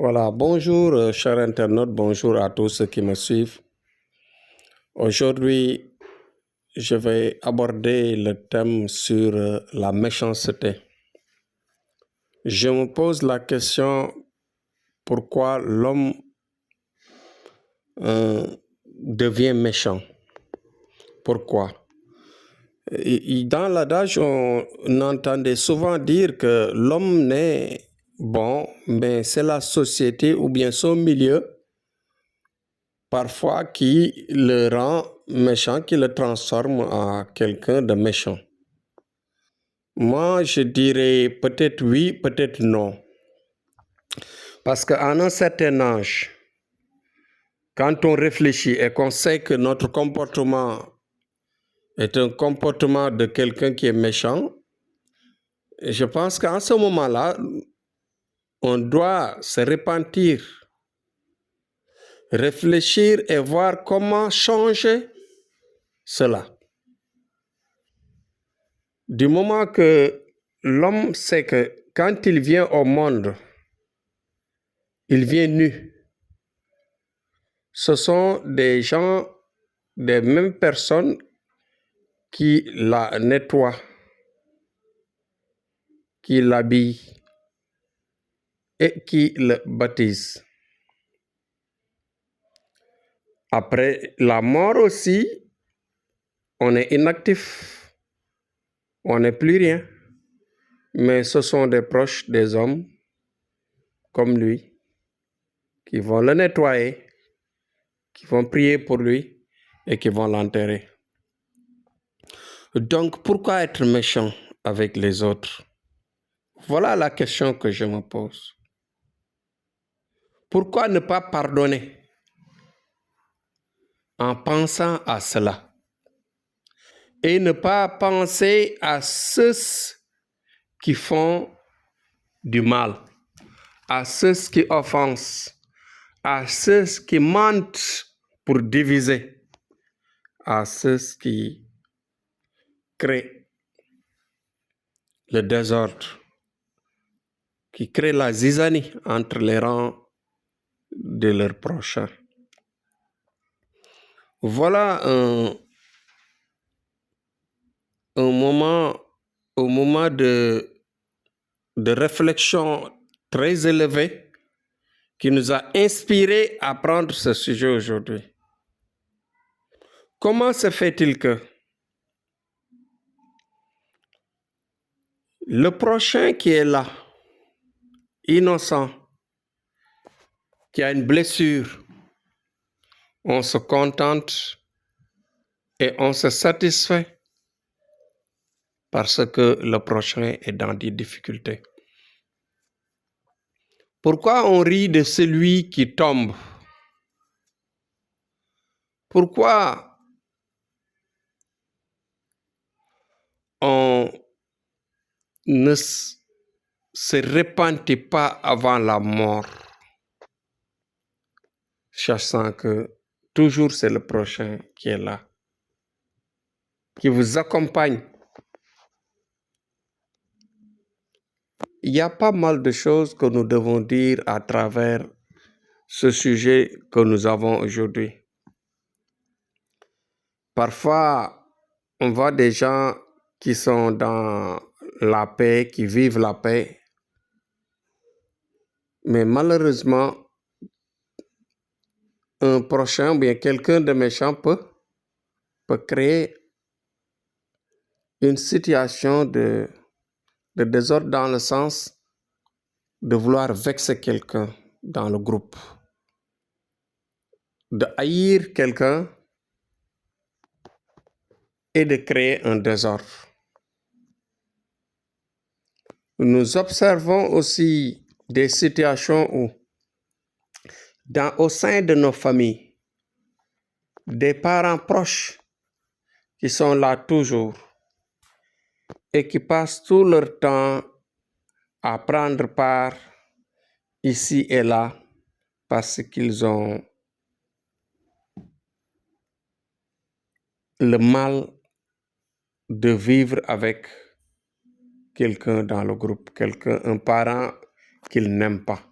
Voilà, bonjour chers internautes, bonjour à tous ceux qui me suivent. Aujourd'hui, je vais aborder le thème sur la méchanceté. Je me pose la question pourquoi l'homme devient méchant. Pourquoi? Dans l'adage, on entendait souvent dire que l'homme n'est bon, mais c'est la société ou bien son milieu parfois qui le rend méchant, qui le transforme en quelqu'un de méchant. Moi, je dirais peut-être oui, peut-être non. Parce qu'à un certain âge, quand on réfléchit et qu'on sait que notre comportement est un comportement de quelqu'un qui est méchant, je pense qu'à ce moment-là, on doit se repentir, réfléchir et voir comment changer cela. Du moment que l'homme sait que quand il vient au monde, il vient nu. Ce sont des gens, des mêmes personnes qui la nettoient, qui l'habillent et qui le baptisent. Après la mort aussi, on est inactif, on n'est plus rien. Mais ce sont des proches des hommes comme lui qui vont le nettoyer, qui vont prier pour lui et qui vont l'enterrer. Donc, pourquoi être méchant avec les autres? Voilà la question que je me pose. Pourquoi ne pas pardonner en pensant à cela et ne pas penser à ceux qui font du mal, à ceux qui offensent, à ceux qui mentent pour diviser, à ceux qui créent le désordre, qui créent la zizanie entre les rangs de leurs prochains. Voilà un moment de réflexion très élevé qui nous a inspiré à prendre ce sujet aujourd'hui. Comment se fait-il que le prochain qui est là, innocent, qui a une blessure, on se contente et on se satisfait parce que le prochain est dans des difficultés? Pourquoi on rit de celui qui tombe? Pourquoi on ne se repentit pas avant la mort, sachant que toujours c'est le prochain qui est là, qui vous accompagne? Il y a pas mal de choses que nous devons dire à travers ce sujet que nous avons aujourd'hui. Parfois, on voit des gens qui sont dans la paix, qui vivent la paix, mais malheureusement, un prochain ou bien quelqu'un de méchant peut créer une situation de désordre dans le sens de vouloir vexer quelqu'un dans le groupe, de haïr quelqu'un et de créer un désordre. Nous observons aussi des situations où, au sein de nos familles, des parents proches qui sont là toujours et qui passent tout leur temps à prendre part ici et là parce qu'ils ont le mal de vivre avec quelqu'un dans le groupe, un parent qu'ils n'aiment pas.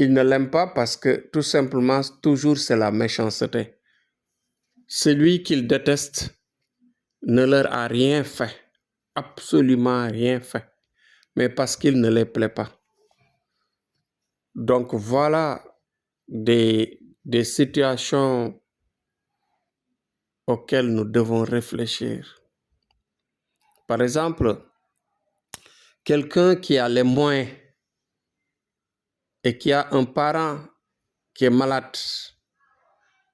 Il ne l'aime pas parce que tout simplement, toujours c'est la méchanceté. Celui qu'il déteste ne leur a rien fait, absolument rien fait, mais parce qu'il ne les plaît pas. Donc voilà des situations auxquelles nous devons réfléchir. Par exemple, quelqu'un qui a les moyens et qui a un parent qui est malade,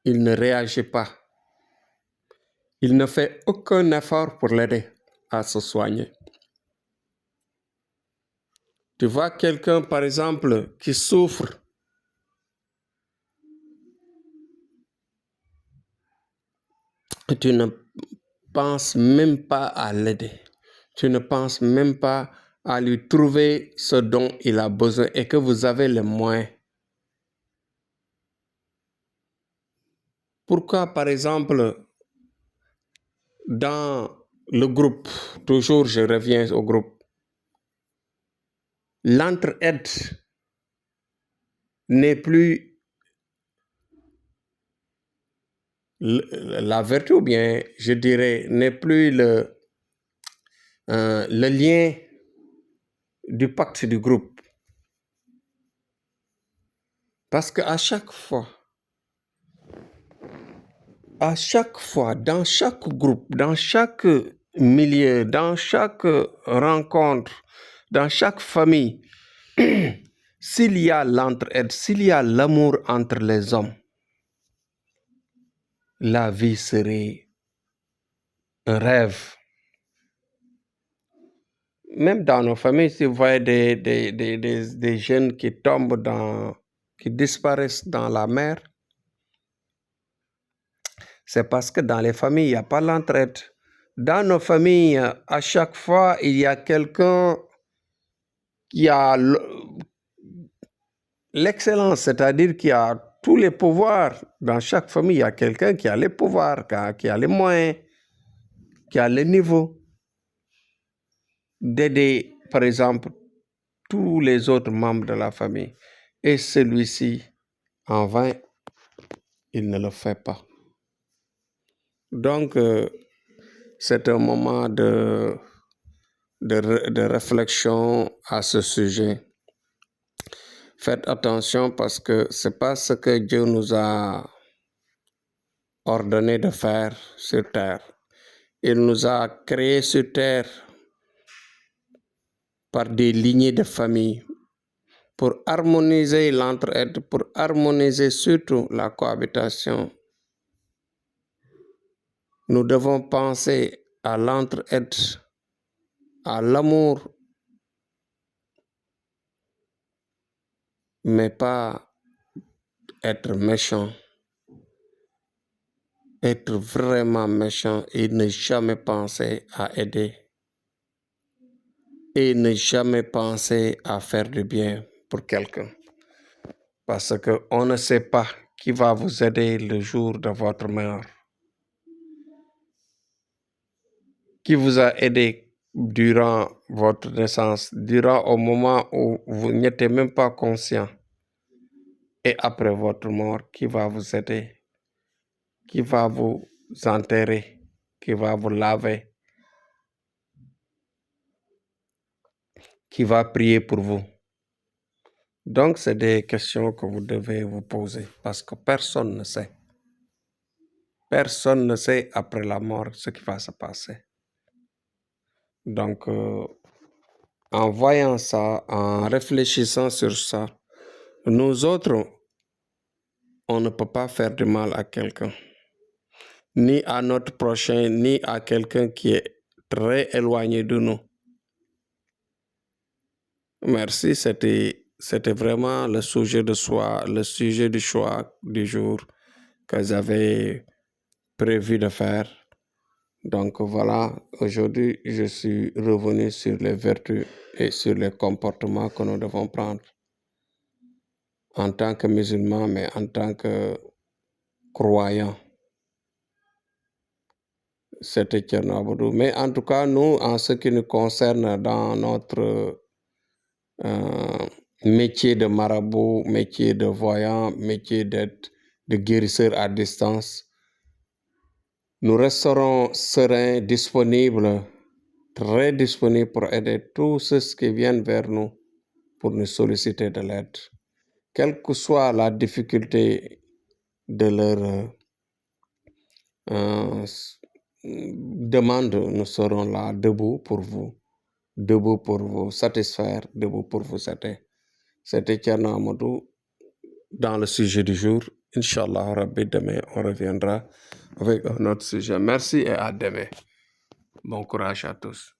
il ne réagit pas. Il ne fait aucun effort pour l'aider à se soigner. Tu vois quelqu'un, par exemple, qui souffre, et tu ne penses même pas à l'aider. Tu ne penses même pas à lui trouver ce dont il a besoin et que vous avez les moyens. Pourquoi, par exemple, dans le groupe, toujours je reviens au groupe, l'entraide n'est plus la vertu, ou bien je dirais, n'est plus le lien du pacte du groupe. Parce qu'à chaque fois, dans chaque groupe, dans chaque milieu, dans chaque rencontre, dans chaque famille, s'il y a l'entraide, s'il y a l'amour entre les hommes, la vie serait un rêve. Même dans nos familles, si vous voyez des jeunes qui tombent qui disparaissent dans la mer, c'est parce que dans les familles, il n'y a pas l'entraide. Dans nos familles, à chaque fois, il y a quelqu'un qui a l'excellence, c'est-à-dire qui a tous les pouvoirs. Dans chaque famille, il y a quelqu'un qui a les pouvoirs, qui a les moyens, qui a le niveau d'aider, par exemple, tous les autres membres de la famille. Et celui-ci, en vain, il ne le fait pas. Donc, c'est un moment de réflexion à ce sujet. Faites attention parce que ce n'est pas ce que Dieu nous a ordonné de faire sur terre. Il nous a créés sur terre par des lignées de famille pour harmoniser l'entraide, pour harmoniser surtout la cohabitation. Nous devons penser à l'entraide, à l'amour, mais pas être méchant. Être vraiment méchant et ne jamais penser à aider. Et ne jamais penser à faire du bien pour quelqu'un. Parce qu'on ne sait pas qui va vous aider le jour de votre mort. Qui vous a aidé durant votre naissance, durant au moment où vous n'étiez même pas conscient. Et après votre mort, qui va vous aider? Qui va vous enterrer? Qui va vous laver? Qui va prier pour vous? Donc, c'est des questions que vous devez vous poser parce que personne ne sait. Personne ne sait après la mort ce qui va se passer. Donc, en voyant ça, en réfléchissant sur ça, nous autres, on ne peut pas faire du mal à quelqu'un. Ni à notre prochain, ni à quelqu'un qui est très éloigné de nous. Merci, c'était vraiment le sujet du choix du jour que j'avais prévu de faire. Donc voilà, aujourd'hui, je suis revenu sur les vertus et sur les comportements que nous devons prendre en tant que musulmans, mais en tant que croyants. C'était Thierno Aboudou. Mais en tout cas, nous, en ce qui nous concerne dans notre métier de marabout, métier de voyant, métier de guérisseur à distance. Nous resterons sereins, disponibles, très disponibles pour aider tous ceux qui viennent vers nous pour nous solliciter de l'aide. Quelle que soit la difficulté de leur demande, nous serons là debout pour vous satisfaire, debout pour vous aider. C'était Thierno Amadou dans le sujet du jour. Inch'Allah, Rabbi, demain, on reviendra avec un autre sujet. Merci et à demain. Bon courage à tous.